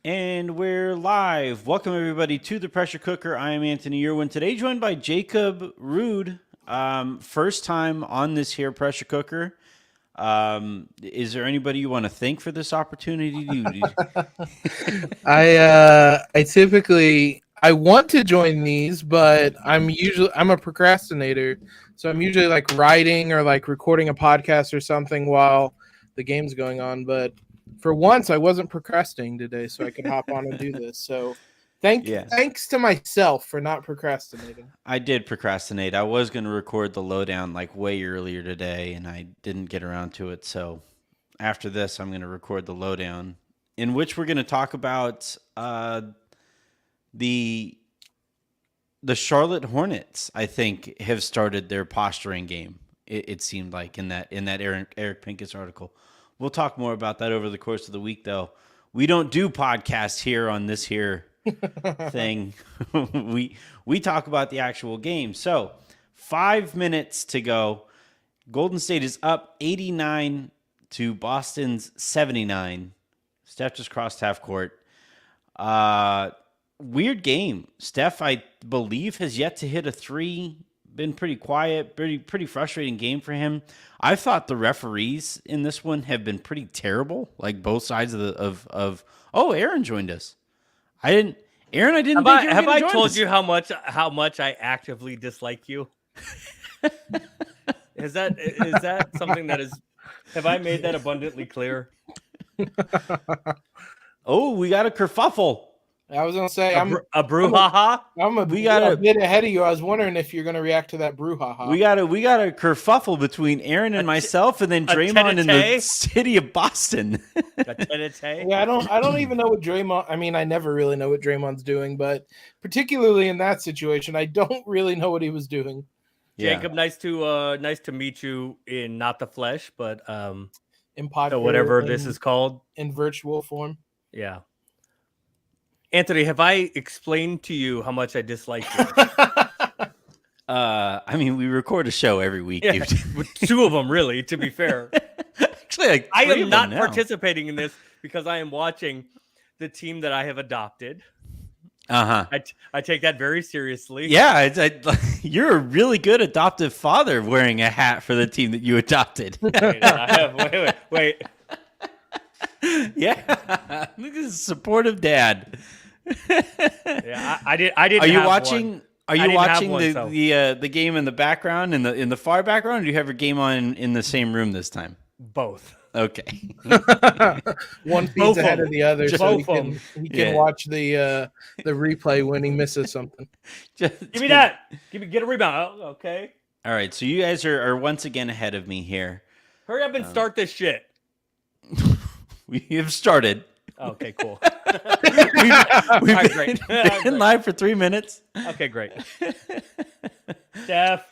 And we're live. Welcome, everybody, to the Pressure Cooker. I am Anthony Irwin. Today, joined by Jacob Rude. First time on this here Pressure Cooker. Is there anybody you want to thank for this opportunity? I want to join these, but I'm a procrastinator, so I'm usually like writing or like recording a podcast or something while the game's going on. But for once, I wasn't procrastinating today, so I could hop on and do this. So thanks to myself for not procrastinating. I did procrastinate. I was going to record the lowdown like way earlier today, and I didn't get around to it. So after this, I'm going to record the lowdown, in which we're going to talk about the Charlotte Hornets. I think have started their posturing game. It seemed like in that Eric Pincus article. We'll talk more about that over the course of the week, though. We don't do podcasts here on this here thing. we talk about the actual game. So 5 minutes to go. Golden State is up 89 to Boston's 79. Steph just crossed half court. Weird game. Steph, I believe, has yet to hit a three. Been pretty quiet, pretty frustrating game for him. I thought the referees in this one have been pretty terrible, like both sides of Oh, Aaron joined us. I didn't Have I told you how much I actively dislike you? Is that something that is? Have I made that abundantly clear? Oh, we got a kerfuffle. I was gonna say a brouhaha. I'm a bit ahead of you. I was wondering if you're gonna react to that brouhaha. We got a kerfuffle between Aaron and myself, and then Draymond in the city of Boston. Yeah, I don't even know what Draymond. I mean, I never really know what Draymond's doing, but particularly in that situation, I don't really know what he was doing. Yeah. Jacob, nice to meet you in not the flesh, but in podcast, so whatever this is called, in virtual form. Yeah. Anthony, have I explained to you how much I dislike you? I mean, we record a show every week, dude. Two of them, really, to be fair. Actually, like I am not participating in this because I am watching the team that I have adopted. I take that very seriously. Yeah, you're a really good adoptive father wearing a hat for the team that you adopted. Wait. Yeah, look at this supportive dad. Yeah, I didn't. Are you have watching? One. Are you watching the game in the background, in the far background, or do you have your game on in the same room this time? Both. Okay. One feed's ahead of the other, so he can watch the replay when he misses something. Give me that. Get a rebound. Oh, okay. All right, so you guys are once again ahead of me here. Hurry up and start this shit. We have started. Okay, cool. We've been live for 3 minutes. Okay, great. Steph.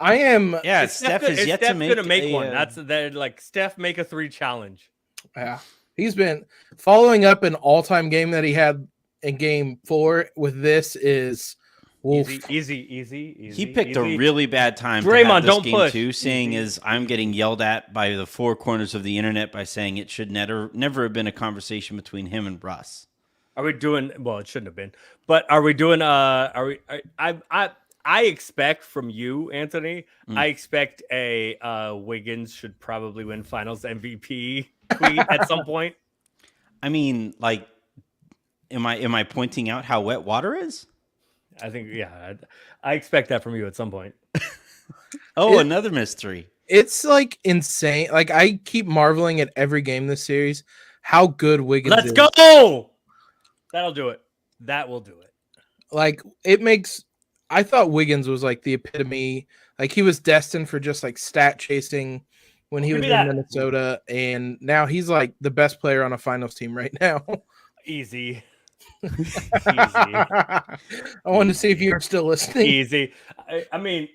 I am. Yeah, Steph is yet to make. Gonna make one. That's like Steph make a 3 challenge. Yeah, he's been following up an all-time game that he had in Game 4 with this is. Easy. He picked a really bad time. Draymond, to have this don't game push. Too, seeing as I'm getting yelled at by the four corners of the internet by saying it should never have been a conversation between him and Russ. Are we doing? Well, it shouldn't have been. But are we doing? I expect from you, Anthony. I expect a Wiggins should probably win Finals MVP tweet at some point. I mean, like, am I pointing out how wet water is? I think, yeah, I expect that from you at some point. Another missed 3. It's like insane. Like, I keep marveling at every game this series how good Wiggins is. Let's go. That'll do it. That will do it. Like, I thought Wiggins was like the epitome. Like, he was destined for just like stat chasing when he was in Minnesota, and now he's like the best player on a finals team right now. Easy. I wanted to see if you were still listening. Easy. I mean,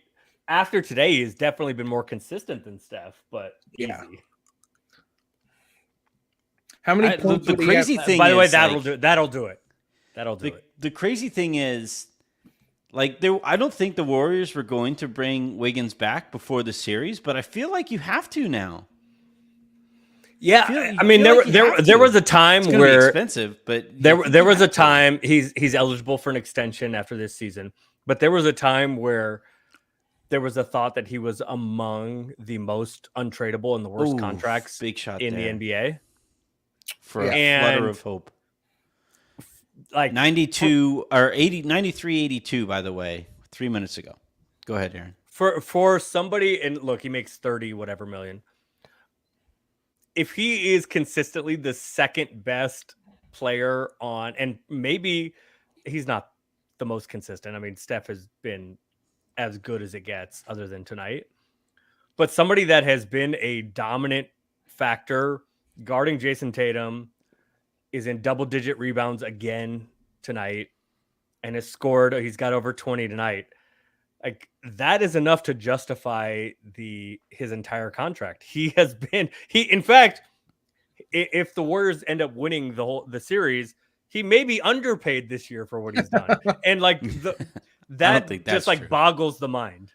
after today, he's definitely been more consistent than Steph, but yeah. Easy. How many points? The crazy thing, by the way, is, that'll like, do it. That'll do it. That'll do it. The crazy thing is, like, I don't think the Warriors were going to bring Wiggins back before the series, but I feel like you have to now. Yeah, feel- you I mean, feel like you have there to. was a time It's gonna be where expensive, but there was a time he's eligible for an extension after this season, but there was a time where there was a thought that he was among the most untradeable and the worst contracts big shot in there the NBA. for Yeah. a flutter And of hope. Like 92 or 80, 93-82, by the way, 3 minutes ago. Go ahead, Aaron. for somebody, and look, he makes 30 whatever million. If he is consistently the second best player on, and maybe he's not the most consistent. I mean, Steph has been as good as it gets other than tonight. But somebody that has been a dominant factor guarding Jason Tatum, is in double-digit rebounds again tonight, and has scored. He's got over 20 tonight. Like, that is enough to justify his entire contract. In fact, if the Warriors end up winning the series, he may be underpaid this year for what he's done. And like that think just that's like true. boggles the mind.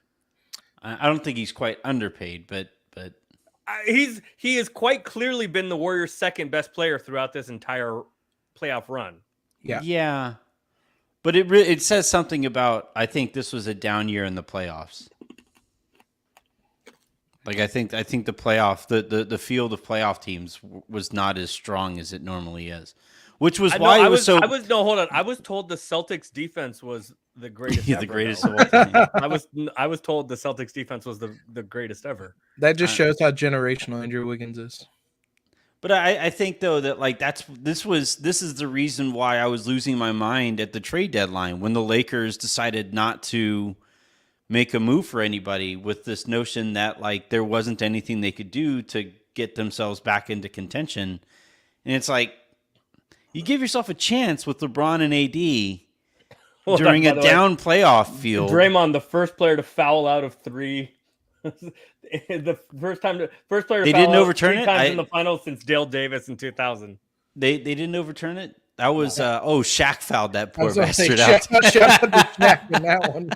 I don't think he's quite underpaid, but He has quite clearly been the Warriors' second best player throughout this entire playoff run. Yeah. But it says something about, I think this was a down year in the playoffs. Like I think the playoff the field of playoff teams was not as strong as it normally is, which was why it was so. Hold on. I was told the Celtics defense was the greatest. the ever, greatest though. of all time. I was told the Celtics defense was the greatest ever. That just shows how generational Andrew Wiggins is. But I think though that like this is the reason why I was losing my mind at the trade deadline when the Lakers decided not to make a move for anybody, with this notion that like there wasn't anything they could do to get themselves back into contention. And it's like, you give yourself a chance with LeBron and AD during a down playoff field. Draymond, the first player to foul out of three. The first player to They foul didn't out overturn 3 it? times in the finals since Dale Davis in 2000. They didn't overturn it. That was Shaq fouled that I poor was gonna say, bastard out. shout out to Shaq in that one.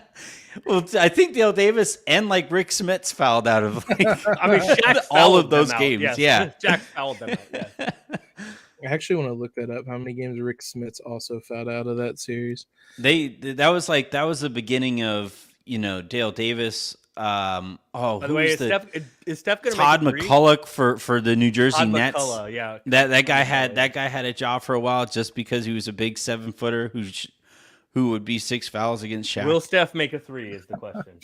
Well, I think Dale Davis and like Rick Smits fouled out of like, I mean, Shaq all fouled of those them out. games. Yes. Yeah. Shaq fouled them out. Yes. I actually want to look that up. How many games Rick Smits also fouled out of that series? That was the beginning of, Dale Davis. By the who way, was is Steph going to Todd make a three? McCulloch for the New Jersey Todd Nets. McCullough, yeah. That guy had a job for a while just because he was a big 7-footer who would be 6 fouls against Shaq. Will Steph make a three is the question.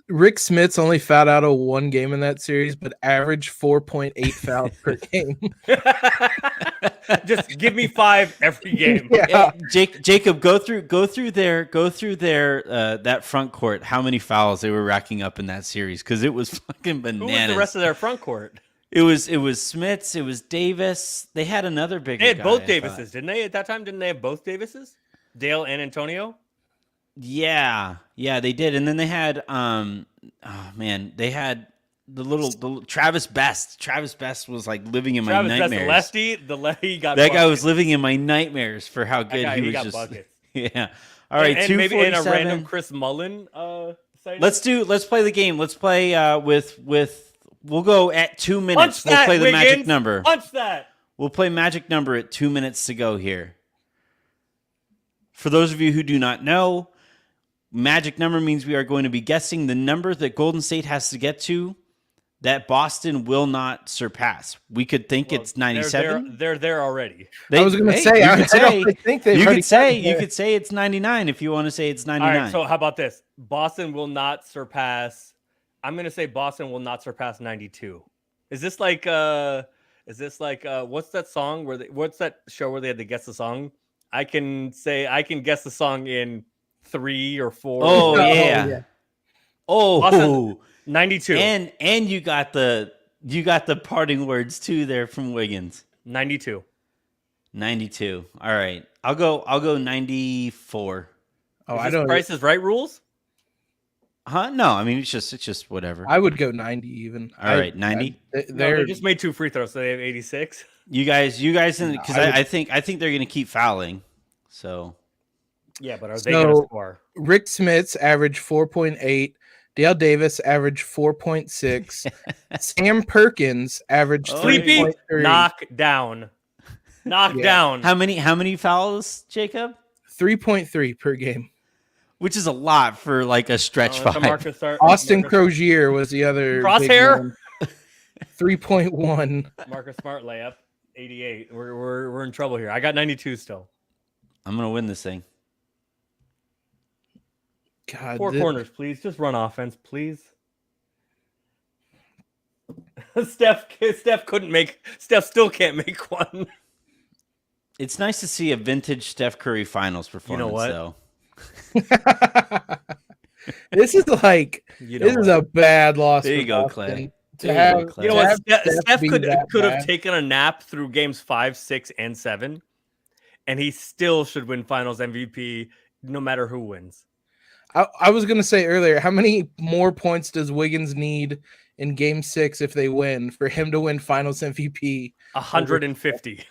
Rick Smits only fouled out of one game in that series, but averaged 4.8 fouls per game. Just give me 5 every game. Yeah. Jacob, go through their that front court. How many fouls they were racking up in that series? Because it was fucking bananas. Who was the rest of their front court? It was Smits. It was Davis. They had another big. They had both Davises, didn't they? At that time, didn't they have both Davises? Dale and Antonio? Yeah, they did. And then they had they had the Travis Best. Travis Best was like living in my nightmares. The lefty got that buckets. guy was living in my nightmares for how good he was. got Just buckets. yeah. All right, and maybe in a 247. random Chris Mullen sighting? Let's play the game. Let's play with we'll go at 2 minutes. Punch We'll that, play the Wiggins. magic number. Punch that. We'll play magic number at 2 minutes to go here. For those of you who do not know, magic number means we are going to be guessing the number that Golden State has to get to that Boston will not surpass. We could think it's 97. They're there already. I was going to say, I don't think they've already gotten there. You could say it's 99 if you want to say it's 99. All right, so how about this? Boston will not surpass. I'm going to say Boston will not surpass 92. Is this like what's that song what's that show where they had to guess the song? I can guess the song in 3 or 4. Oh, yeah. Oh, Boston, 92. And you got the parting words too there from Wiggins. 92. 92. All right. I'll go 94. Oh, Is I this don't. Price is Right rules? Huh? No, I mean it's just whatever. I would go 90 even. All right, 90. No, they just made 2 free throws, so they have 86. You guys, because I think they're gonna keep fouling. So Yeah, but are they going to score? Rick Smits averaged 4.8. Dale Davis averaged 4.6. Sam Perkins averaged Oh, Sleepy, 3.3. knock down. Knock Yeah. down. How many fouls, Jacob? 3.3 per game. Which is a lot for like a stretch That's a five. Marcus Smart- Austin Marcus- Crozier was the other big Crosshair? one. 3.1. Marcus Smart layup, 88. We're in trouble here. I got 92 still. I'm gonna win this thing. God, Four corners, please. Just run offense, please. Steph still can't make one. It's nice to see a vintage Steph Curry finals performance, what? though. This is like You know this is what? a bad loss. There for you go, Boston. Clay. To There you have, go, Clay. You know to what? have Steph be could that have bad. taken a nap through games 5, 6, and 7, and he still should win Finals MVP no matter who wins. I was gonna say earlier, how many more points does Wiggins need in Game 6 if they win for him to win Finals MVP? 150.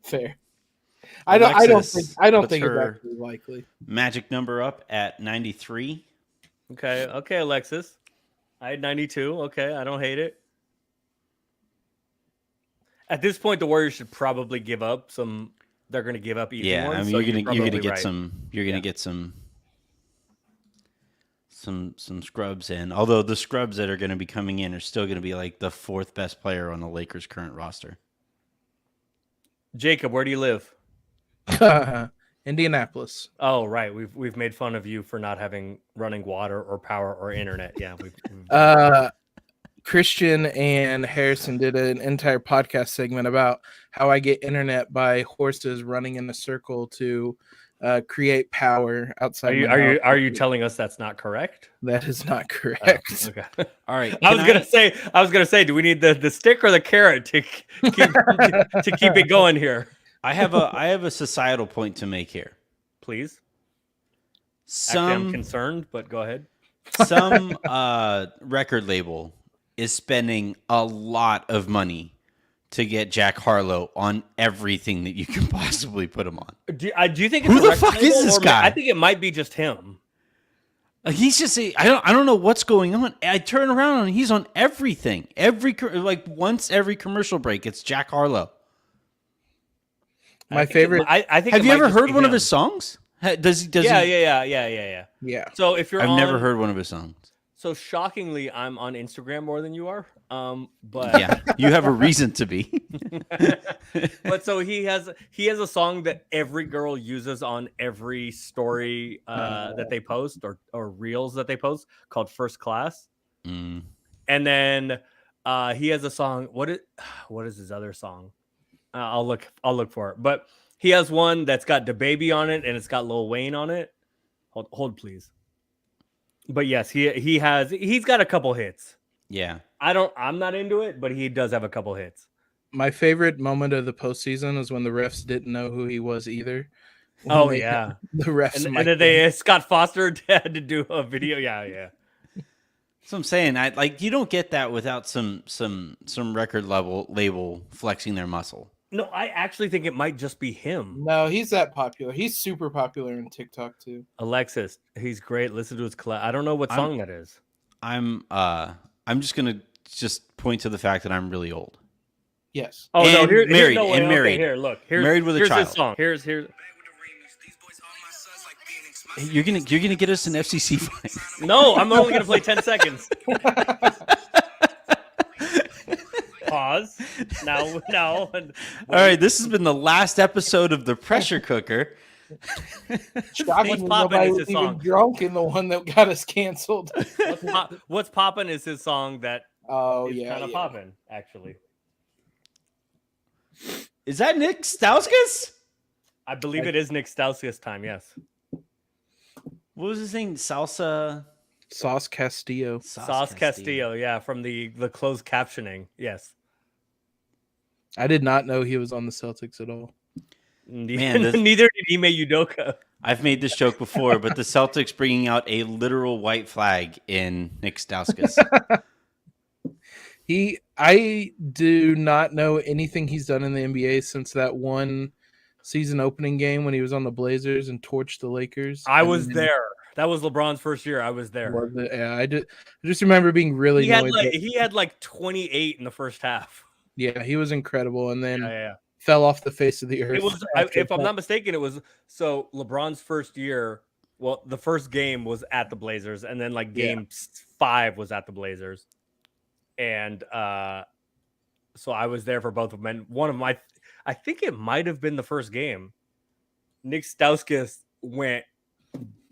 Fair. I don't Alexis think puts it's her actually likely. magic number up at 93. Okay, Alexis. I had 92. Okay, I don't hate it. At this point, the Warriors should probably give up some. They're going to give up easy Yeah, ones. I mean so you're gonna probably get right. some. You're gonna get some scrubs in. Although the scrubs that are going to be coming in are still going to be like the 4th best player on the Lakers' current roster. Jacob, where do you live? Indianapolis. Oh, right. We've made fun of you for not having running water or power or internet. Yeah. Christian and Harrison did an entire podcast segment about how I get internet by horses running in a circle to create power outside. Are you telling us that's not correct? That is not Oh, correct. okay. All right. I was gonna say, do we need the stick or the carrot to keep it going here? I have a societal point to make here. Please. Actually, I'm Some concerned, but go ahead. some record label is spending a lot of money to get Jack Harlow on everything that you can possibly put him on. Do you think it's Who a the record fuck is label, this or guy? I think it might be just him. He's just I don't know what's going on. I turn around and he's on everything. Once every commercial break, it's Jack Harlow. My favorite. I think. Have it you might ever just heard be one of him. his songs? Does he? Yeah. Yeah. So if you're, I've never heard one of his songs. So shockingly, I'm on Instagram more than you are. But Yeah, you have a reason to be. but so he has a song that every girl uses on every story that they post or reels that they post called First Class. Mm. And then he has a song. What is his other song? I'll look for it. But he has one that's got DaBaby on it and it's got Lil Wayne on it. Hold please. But yes, he's got a couple hits. Yeah. I'm not into it, but he does have a couple hits. My favorite moment of the postseason is when the refs didn't know who he was either. When Oh they- yeah. the refs. And mic'd then him. Scott Foster had to do a video. Yeah. That's what I'm saying. You don't get that without some record label flexing their muscle. No, I actually think it might just be him. No, he's that popular. He's super popular in TikTok too. Alexis, he's great. Listen to his I don't know what song that is. I'm just gonna point to the fact that I'm really old. Yes. Oh no, And here, married, no, wait, and okay, married. here, look. Here's, Married with a here's child. his song. Here's Hey, you're gonna get us an FCC fine. No, I'm only gonna play 10 seconds. Pause. Now. All right, this has been the last episode of the Pressure Cooker. Shocking, poppin' nobody is was his even song? drunk in the one that got us canceled. What's poppin' is his song that Oh is yeah, kind of yeah. poppin', actually. Is that Nick Stauskas? I believe it is Nick Stauskas time. Yes. What was his name? Salsa. Sauce Castillo. Sauce Castillo. Yeah, from the closed captioning. Yes. I did not know he was on the Celtics at all. Man, this- Neither did Ime Udoka. I've made this joke before, but the Celtics bringing out a literal white flag in Nick Stauskas. I do not know anything he's done in the NBA since that one season opening game when he was on the Blazers and torched the Lakers. I And was then there. That was LeBron's first year. I was there. Was it? Yeah, I just remember being really He had annoyed. he had like 28 in the first half. Yeah, he was incredible, and then Yeah. fell off the face of the earth. It was, if I'm not mistaken, it was so LeBron's first year. Well, the first game was at the Blazers, and then like game 5 was at the Blazers, and so I was there for both of them. And one of my, I think it might have been the first game. Nick Stauskas went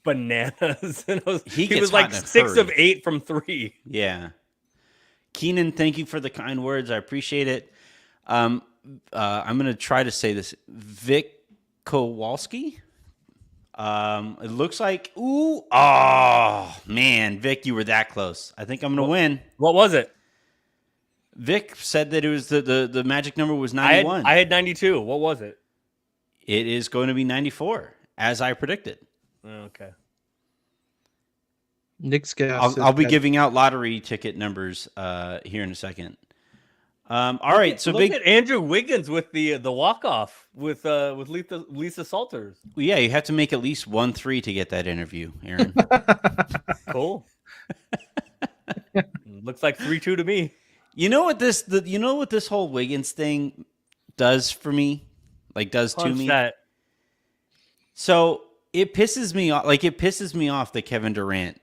bananas, and he was like 6 of 8 from 3. Yeah. Keenan, thank you for the kind words. I appreciate it. I'm going to try to say this. Vic Kowalski. It looks like, man, Vic, you were that close. I think I'm going to win. What was it? Vic said that it was the magic number was 91. I had 92. What was it? It is going to be 94, as I predicted. Okay. Nick's gas. I'll be giving out lottery ticket numbers here in a second. All right, so look at Andrew Wiggins with the walk off with Lisa Salters. Well, yeah, you have to make at least 1-3 to get that interview, Aaron. Cool. Looks like 3-2 to me. You know what this whole Wiggins thing does for me? Like does Punch to me? That. So it pisses me off. Like it pisses me off that Kevin Durant.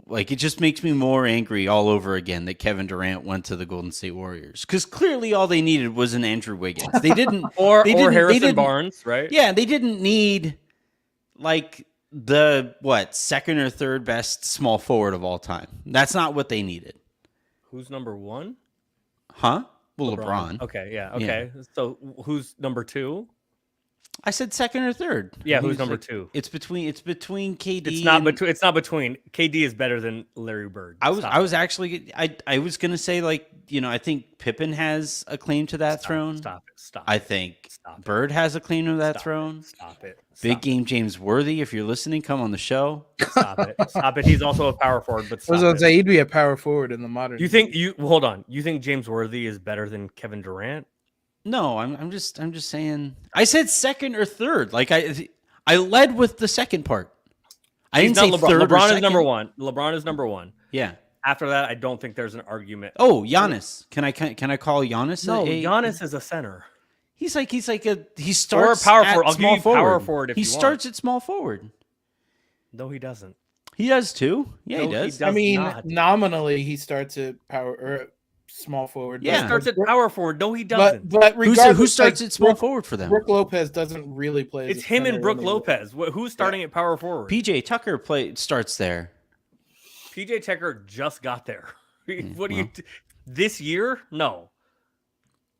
Like it just makes me more angry all over again that Kevin Durant went to the Golden State Warriors because clearly all they needed was an Andrew Wiggins. They didn't, or Harrison Barnes, right? Yeah, they didn't need like the second or third best small forward of all time. That's not what they needed. Who's number 1? Huh? Well, LeBron. Okay, yeah, okay. Yeah. So who's number 2? I said second or third. Yeah, who's number 2? It's between KD. It's not between. KD is better than Larry Bird. I was gonna say I think Pippen has a claim to that throne. Stop it. I think Bird has a claim to that throne. Stop it. Big Game James Worthy, if you're listening, come on the show. Stop it. He's also a power forward, but I was gonna say he'd be a power forward in the modern. Hold on. You think James Worthy is better than Kevin Durant? No, I'm just saying. I said second or third. Like I led with the second part. I didn't say LeBron. third. LeBron is number 1. LeBron is number 1. Yeah. After that, I don't think there's an argument. Oh, Giannis. Can I call Giannis? No, Giannis is a center. He starts or a power at forward. I'll small give you forward. power forward if he you starts want. at small forward. No, he doesn't. He does too. Yeah, No, he does. he does not. Nominally, he starts at power or small forward. Yeah. He starts at power forward. No, he doesn't. But regardless, who starts at small forward for them? Brooke Lopez doesn't really play. It's him and Brooke Lopez. Who's starting at power forward? PJ Tucker starts there. PJ Tucker just got there. What do you? This year? No.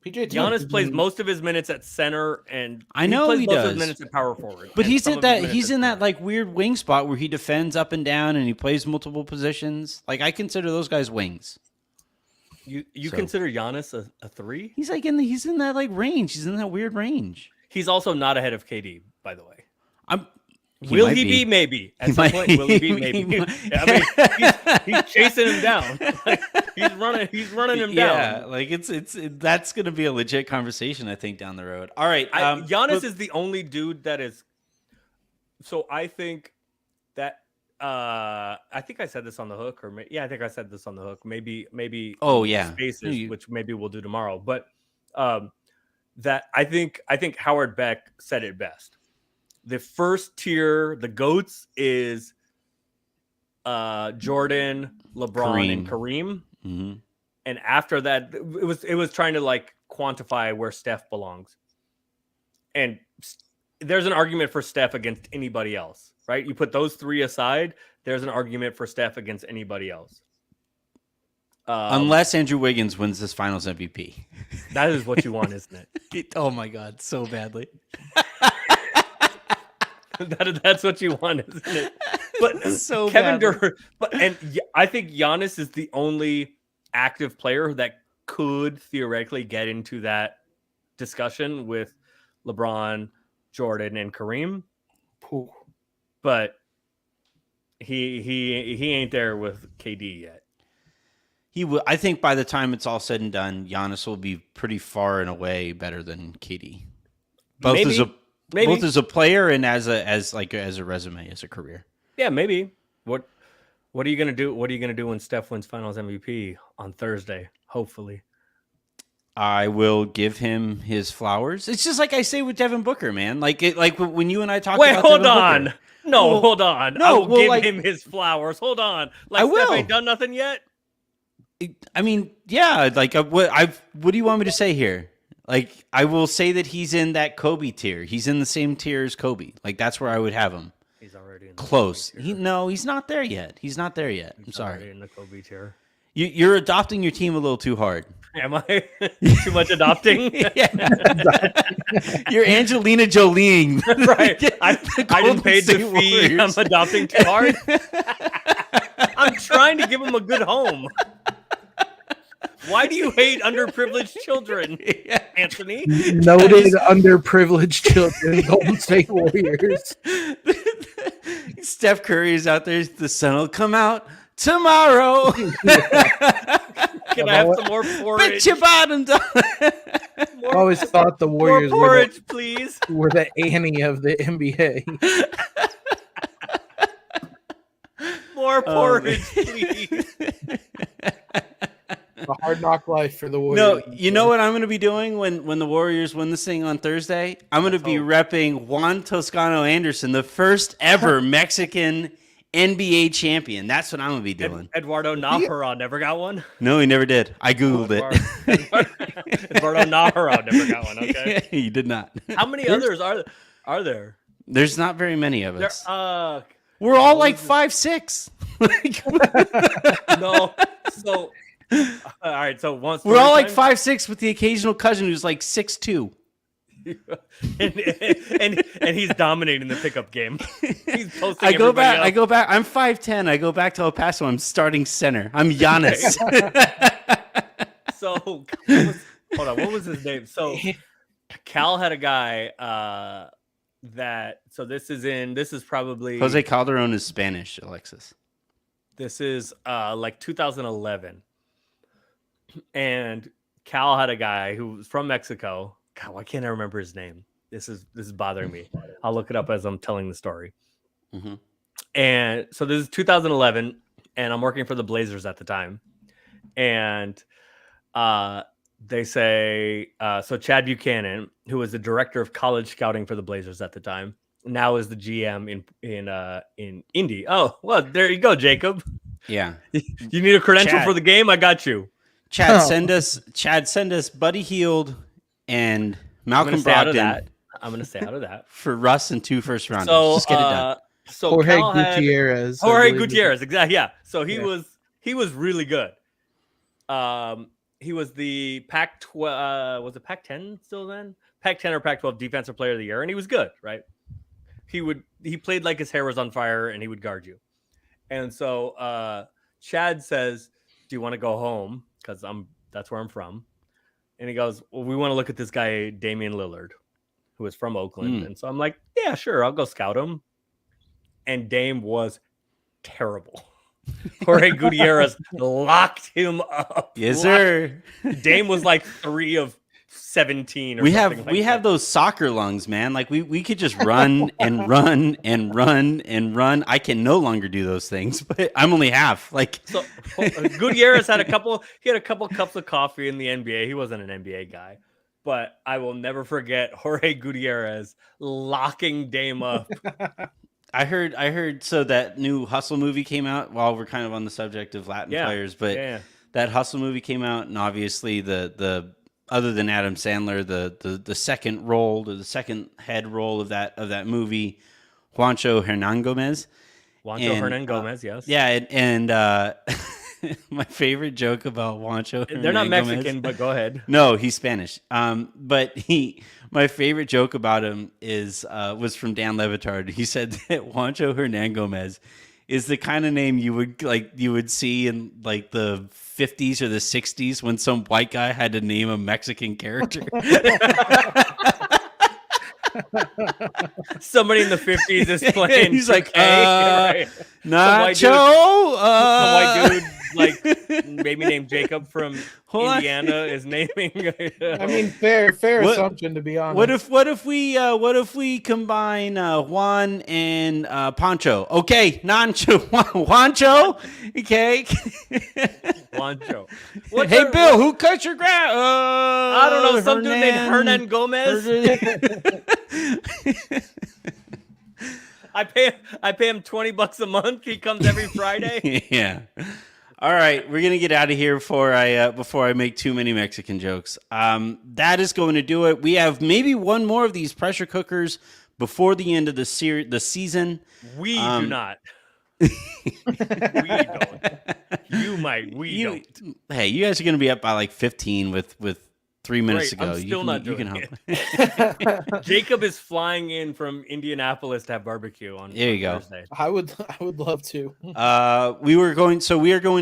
Giannis plays most of his minutes at center, and I know plays he most does. of his minutes at power forward. But he's in that like weird wing spot where he defends up and down and he plays multiple positions. Like I consider those guys wings. You consider Giannis a 3? He's like he's in that like range. He's in that weird range. He's also not ahead of KD, by the way. Will he be? Maybe at some point. Will he be? Maybe. He's chasing him down. He's running him down. Yeah, like that's gonna be a legit conversation, I think, down the road. All right, Giannis is the only dude that is. So I think that I think I said this on the hook, I think I said this on the hook. Maybe. Oh yeah, Spaces, which maybe we'll do tomorrow. But that I think Howard Beck said it best. The first tier, the GOATs, is Jordan, LeBron, and Kareem. Mm-hmm. And after that, it was trying to like quantify where Steph belongs. And there's an argument for Steph against anybody else, right? You put those 3 aside, there's an argument for Steph against anybody else. Unless Andrew Wiggins wins this Finals MVP. That is what you want, isn't it? Oh my God, so badly. That's what you want, isn't it? But so Kevin Durant, I think Giannis is the only active player that could theoretically get into that discussion with LeBron, Jordan, and Kareem. But he ain't there with KD yet. He will. I think by the time it's all said and done, Giannis will be pretty far and away better than KD. Both as a player and as a resume, as a career. Yeah, maybe. What are you gonna do? What are you gonna do when Steph wins Finals MVP on Thursday? Hopefully. I will give him his flowers. It's just like I say with Devin Booker, man. Like when you and I talk Wait, about hold Devin on. Booker. No, Well, hold on. no, I will well, give like- him his flowers. Hold on. Like I Steph will. ain't done nothing yet. I mean, yeah. Like what do you want me to say here? Like I will say that he's in that Kobe tier. He's in the same tier as Kobe. Like that's where I would have him. He's already in the Close. Kobe tier. He's not there yet. He's not there yet. I'm He's already sorry. in the Kobe tier. You're adopting your team a little too hard. Am I too much adopting? You're Angelina Jolie. Right. I didn't pay the State fee. Warriors. I'm adopting too hard. I'm trying to give him a good home. Why do you hate underprivileged children, Anthony? Noted underprivileged children, Golden State Warriors. Steph Curry is out there. The sun will come out tomorrow. Can I have some more Bet porridge? your bottom dollar. I always thought the More Warriors porridge, please. were the Annie of the NBA. More porridge, please. A hard knock life for the Warriors. No, you know what I'm going to be doing when the Warriors win this thing on Thursday? I'm going to be repping Juan Toscano Anderson, the first ever Mexican NBA champion. That's what I'm going to be doing. Eduardo Nájera never got one. No, he never did. I Googled it. Eduardo Nájera never got one. Okay. He did not. How many others are there? There's not very many of There. us. We're We're all like 5'6". no. So, all right. So once We're all like 5'6" with the occasional cousin who's like 6'2". and he's dominating the pickup game. He's posting. I go everybody back. I up. go back. I'm 5'10". I go back to El Paso. I'm starting center. I'm Giannis. So hold on. What was his name? So Cal had a guy that. So this is probably Jose Calderon is Spanish, Alexis. This is like 2011, and Cal had a guy who was from Mexico. God, why can't I remember his name? This is bothering me. I'll look it up as I'm telling the story. Mm-hmm. And so this is 2011, and I'm working for the Blazers at the time, and they say so Chad Buchanan, who was the director of college scouting for the Blazers at the time, now is the GM in Indy. Oh, well, there you go, Jacob. Yeah. You need a credential Chad. for the game? I got you. Chad, Oh. send us Buddy Hield and I'm Malcolm gonna stay out of Brogdon that. I'm gonna stay out of that. for Russ and 2 first rounders. So Just get it done. So Jorge Cal had- Gutierrez. I Jorge believe. Gutierrez, exactly. Yeah. So he Yeah. was really good. He was the Pac-12. Was it Pac-10 still then? Pac-10 or Pac-12 Defensive Player of the Year, and he was good, right? He played like his hair was on fire, and he would guard you. And so Chad says, "Do you want to go home? Because that's where I'm from." And he goes, "Well, we want to look at this guy Damian Lillard, who is from Oakland." And so I'm like, "Yeah, sure, I'll go scout him." And Dame was terrible. Jorge Gutierrez locked him up. Yes, sir. Dame was like 3 of 17. Or We something have like we have that. those soccer lungs, man. Like we could just run and run and run and run. I can no longer do those things, but I'm only half. Like So Gutierrez had a couple. He had a couple cups of coffee in the NBA. He wasn't an NBA guy, but I will never forget Jorge Gutierrez locking Dame up. I heard so that new Hustle movie came out while we're kind of on the subject of Latin Yeah. players, but Yeah. that Hustle movie came out, and obviously the other than Adam Sandler, the second role, the second head role of that movie, Juancho Hernan Gomez. Juancho And, Hernan Gomez, yes. Yeah, and my favorite joke about Juancho Hernan They're not Gomez- Mexican, but go ahead. No, he's Spanish. But my favorite joke about him was from Dan Levitard. He said that Juancho Hernan Gomez is the kind of name you would see in like the 50s or the 60s when some white guy had to name a Mexican character. Somebody in the 50s is playing. He's like, 2K, right? Nacho, Some white dude like maybe named Jacob from Hold on. Indiana is naming. I mean, fair What- assumption, to be honest. What if we combine Juan and Pancho? Okay, Nancho, Juancho. Okay. Juancho. Hey Bill, who cut your grass? I don't know. Some dude named Hernan Gomez. I pay him $20 a month. He comes every Friday. Yeah. All right, we're gonna get out of here before I make too many Mexican jokes. That is going to do it. We have maybe one more of these pressure cookers before the end of the season. We do not. We don't. You might. We don't. Hey, you guys are gonna be up by like 15 with 3 minutes Great, to go. I'm still not doing help. it. Jacob is flying in from Indianapolis to have barbecue on There you go. Thursday. I would love to. We are going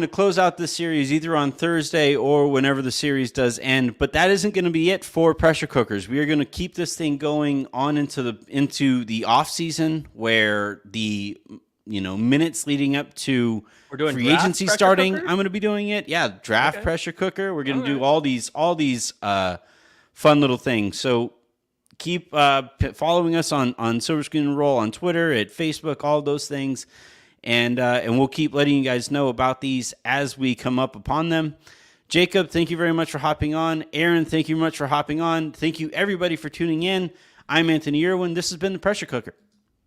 to close out this series either on Thursday or whenever the series does end. But that isn't going to be it for pressure cookers. We are going to keep this thing going on into the off season, where the minutes leading up to We're doing free draft agency pressure starting. cookers? I'm going to be doing it. Yeah, draft Okay. pressure cooker. We're going to do Alright. all these fun little things. So keep following us on Silver Screen and Roll on Twitter, at Facebook, all those things. And we'll keep letting you guys know about these as we come up upon them. Jacob, thank you very much for hopping on. Aaron, thank you much for hopping on. Thank you, everybody, for tuning in. I'm Anthony Irwin. This has been The Pressure Cooker.